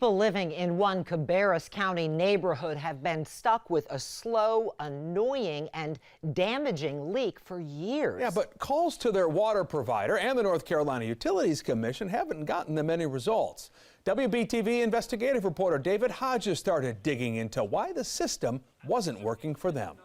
People living in one Cabarrus County neighborhood have been stuck with a slow, annoying, and damaging leak for years. Yeah, but calls to their water provider and the North Carolina Utilities Commission haven't gotten them any results. WBTV investigative reporter David Hodges started digging into why the system wasn't working for them.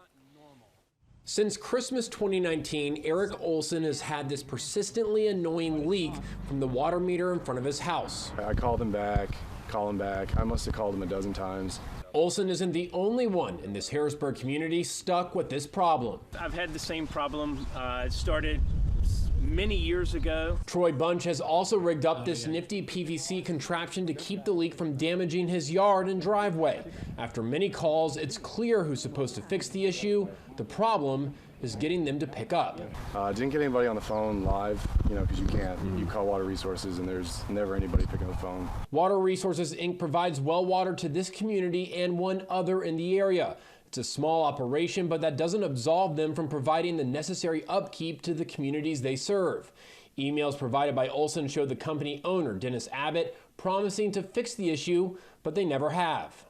Since Christmas 2019, Eric Olson has had this persistently annoying leak from the water meter in front of his house. I called him back, I must have called him a dozen times. Olson isn't the only one in this Harrisburg community stuck with this problem. I've had the same problem. It started many years ago. Troy Bunch has also rigged up this nifty PVC contraption to keep the leak from damaging his yard and driveway. After many calls, it's clear who's supposed to fix the issue. The problem is getting them to pick up. Didn't get anybody on the phone live, because you can't. You call Water Resources and there's never anybody picking up the phone. Water Resources, Inc. provides well water to this community and one other in the area. It's a small operation, but that doesn't absolve them from providing the necessary upkeep to the communities they serve. Emails provided by Olson show the company owner, Dennis Abbott, promising to fix the issue, but they never have.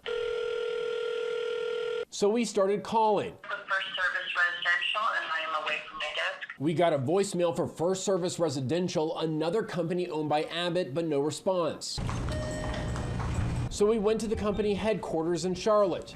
So we started calling. First Service Residential, and I am away from my desk. We got a voicemail for First Service Residential, another company owned by Abbott, but no response. So we went to the company headquarters in Charlotte.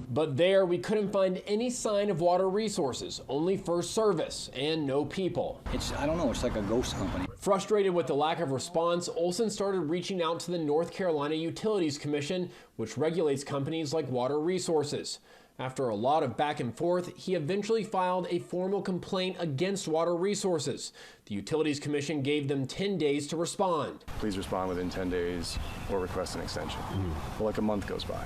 But there, we couldn't find any sign of Water Resources, only First Service, and no people. I don't know, it's like a ghost company. Frustrated with the lack of response, Olson started reaching out to the North Carolina Utilities Commission, which regulates companies like Water Resources. After a lot of back and forth, he eventually filed a formal complaint against Water Resources. The Utilities Commission gave them 10 days to respond. Please respond within 10 days or request an extension. Well, like a month goes by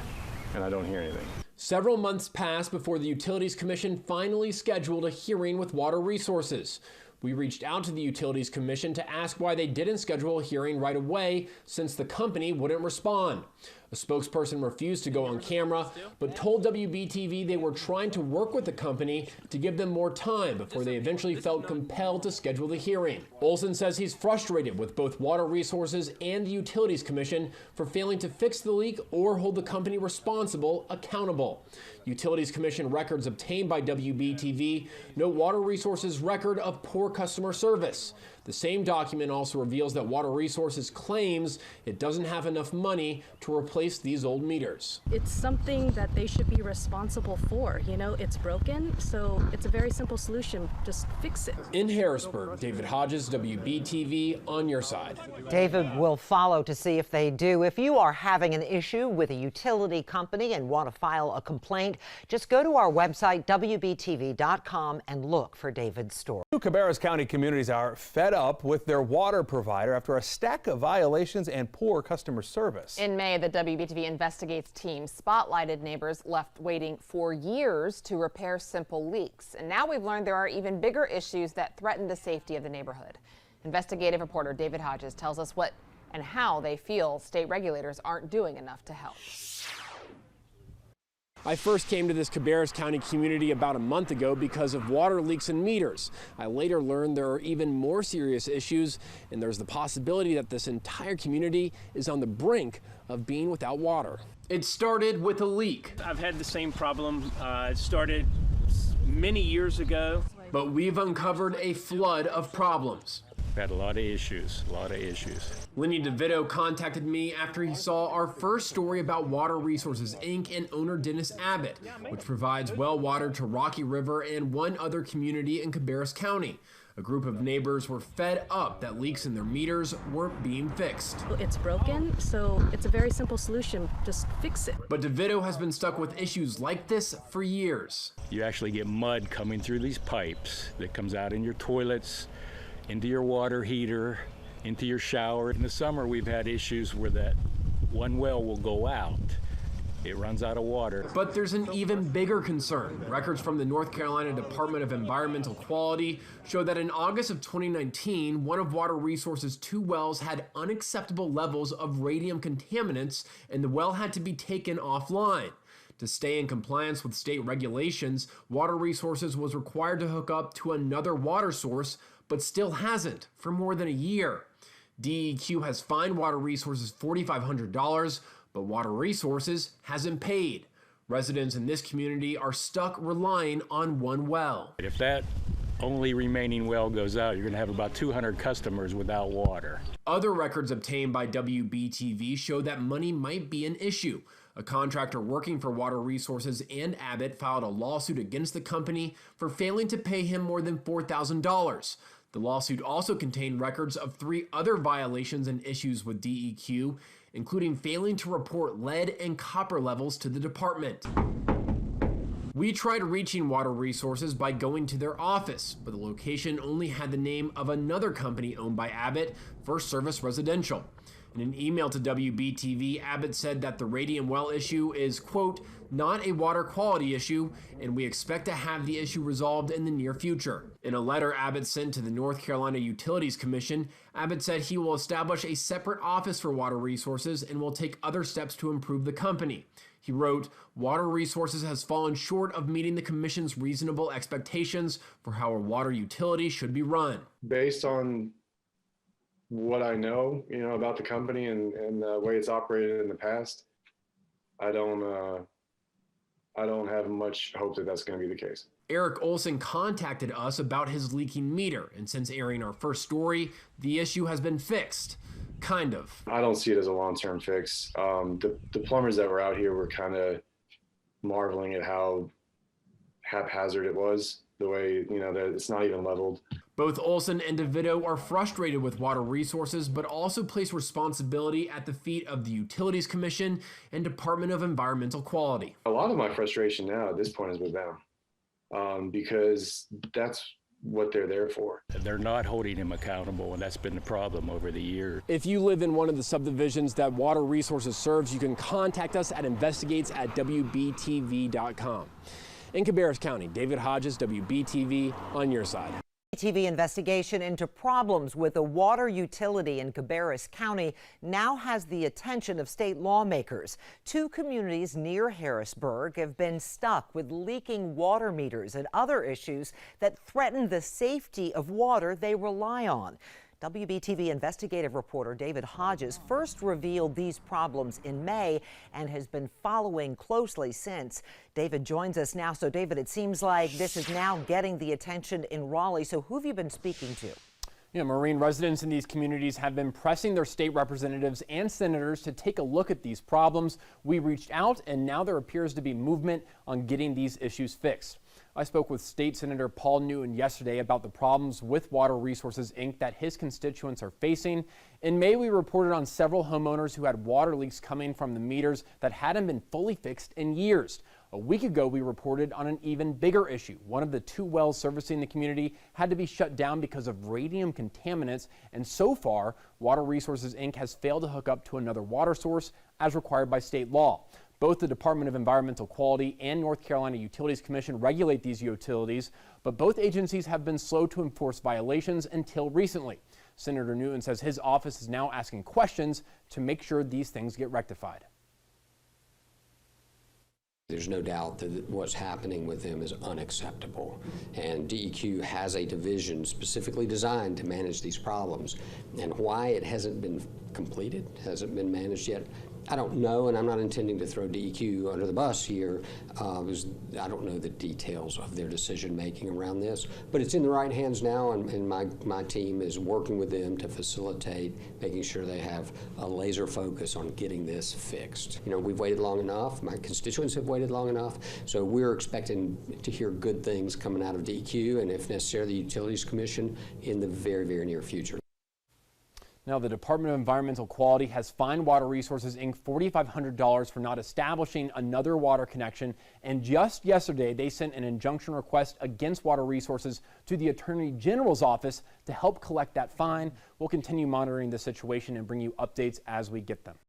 and I don't hear anything. Several months passed before the Utilities Commission finally scheduled a hearing with Water Resources. We reached out to the Utilities Commission to ask why they didn't schedule a hearing right away since the company wouldn't respond. A spokesperson refused to go on camera, but told WBTV they were trying to work with the company to give them more time before they eventually felt compelled to schedule the hearing. Olson says he's frustrated with both Water Resources and the Utilities Commission for failing to fix the leak or hold the company responsible accountable. Utilities Commission records obtained by WBTV note Water Resources' record of poor customer service. The same document also reveals that Water Resources claims it doesn't have enough money to replace these old meters. It's something that they should be responsible for. It's broken, so it's a very simple solution. Just fix it. In Harrisburg, David Hodges, WBTV, on your side. David will follow to see if they do. If you are having an issue with a utility company and want to file a complaint, just go to our website, WBTV.com, and look for David's story. Two Cabarrus County communities are fed up with their water provider after a stack of violations and poor customer service. In May, the WBTV Investigates team spotlighted neighbors left waiting for years to repair simple leaks. And now we've learned there are even bigger issues that threaten the safety of the neighborhood. Investigative reporter David Hodges tells us what and how they feel state regulators aren't doing enough to help. I first came to this Cabarrus County community about a month ago because of water leaks and meters. I later learned there are even more serious issues, and there's the possibility that this entire community is on the brink of being without water. It started with a leak. I've had the same problem. It started many years ago. But we've uncovered a flood of problems. Had a lot of issues, Lenny DeVito contacted me after he saw our first story about Water Resources, Inc. and owner Dennis Abbott, which provides well water to Rocky River and one other community in Cabarrus County. A group of neighbors were fed up that leaks in their meters weren't being fixed. It's broken, so it's a very simple solution. Just fix it. But DeVito has been stuck with issues like this for years. You actually get mud coming through these pipes that comes out in your toilets, into your water heater, into your shower. In the summer, we've had issues where that one well will go out. It runs out of water. But there's an even bigger concern. Records from the North Carolina Department of Environmental Quality show that in August of 2019, one of Water Resources' two wells had unacceptable levels of radium contaminants, and the well had to be taken offline. To stay in compliance with state regulations, Water Resources was required to hook up to another water source, but still hasn't for more than a year. DEQ has fined Water Resources $4,500, but Water Resources hasn't paid. Residents in this community are stuck relying on one well. If that only remaining well goes out, you're going to have about 200 customers without water. Other records obtained by WBTV show that money might be an issue. A contractor working for Water Resources and Abbott filed a lawsuit against the company for failing to pay him more than $4,000. The lawsuit also contained records of 3 other violations and issues with DEQ, including failing to report lead and copper levels to the department. We tried reaching Water Resources by going to their office, but the location only had the name of another company owned by Abbott, First Service Residential. In an email to WBTV, Abbott said that the radium well issue is, quote, not a water quality issue, and we expect to have the issue resolved in the near future. In a letter Abbott sent to the North Carolina Utilities Commission, Abbott said he will establish a separate office for Water Resources and will take other steps to improve the company. He wrote, Water Resources has fallen short of meeting the Commission's reasonable expectations for how a water utility should be run. Based on what I know, about the company and the way it's operated in the past, I don't have much hope that that's going to be the case. Eric Olson contacted us about his leaking meter, and since airing our first story, the issue has been fixed. Kind of. I don't see it as a long-term fix. The plumbers that were out here were kind of marveling at how haphazard it was, the way, that it's not even leveled. Both Olson and DeVito are frustrated with Water Resources, but also place responsibility at the feet of the Utilities Commission and Department of Environmental Quality. A lot of my frustration now at this point is with them, because that's what they're there for. They're not holding him accountable, and that's been the problem over the years. If you live in one of the subdivisions that Water Resources serves, you can contact us at investigates@wbtv.com. In Cabarrus County, David Hodges, WBTV, on your side. TV investigation into problems with a water utility in Cabarrus County now has the attention of state lawmakers. 2 communities near Harrisburg have been stuck with leaking water meters and other issues that threaten the safety of water they rely on. WBTV investigative reporter David Hodges first revealed these problems in May and has been following closely since. David joins us now. So, David, it seems like this is now getting the attention in Raleigh. So who have you been speaking to? Maureen, residents in these communities have been pressing their state representatives and senators to take a look at these problems. We reached out, and now there appears to be movement on getting these issues fixed. I spoke with State Senator Paul Newton yesterday about the problems with Water Resources, Inc. that his constituents are facing. In May, we reported on several homeowners who had water leaks coming from the meters that hadn't been fully fixed in years. A week ago, we reported on an even bigger issue. One of the 2 wells servicing the community had to be shut down because of radium contaminants, and so far, Water Resources, Inc. has failed to hook up to another water source as required by state law. Both the Department of Environmental Quality and North Carolina Utilities Commission regulate these utilities, but both agencies have been slow to enforce violations until recently. Senator Newton says his office is now asking questions to make sure these things get rectified. There's no doubt that what's happening with them is unacceptable, and DEQ has a division specifically designed to manage these problems. And why it hasn't been completed, hasn't been managed yet, I don't know, and I'm not intending to throw DEQ under the bus here, because I don't know the details of their decision-making around this, but it's in the right hands now, and my team is working with them to facilitate making sure they have a laser focus on getting this fixed. We've waited long enough, my constituents have waited long enough, so we're expecting to hear good things coming out of DEQ, and if necessary, the Utilities Commission in the very, very near future. Now, the Department of Environmental Quality has fined Water Resources, Inc. $4,500 for not establishing another water connection. And just yesterday, they sent an injunction request against Water Resources to the Attorney General's office to help collect that fine. We'll continue monitoring the situation and bring you updates as we get them.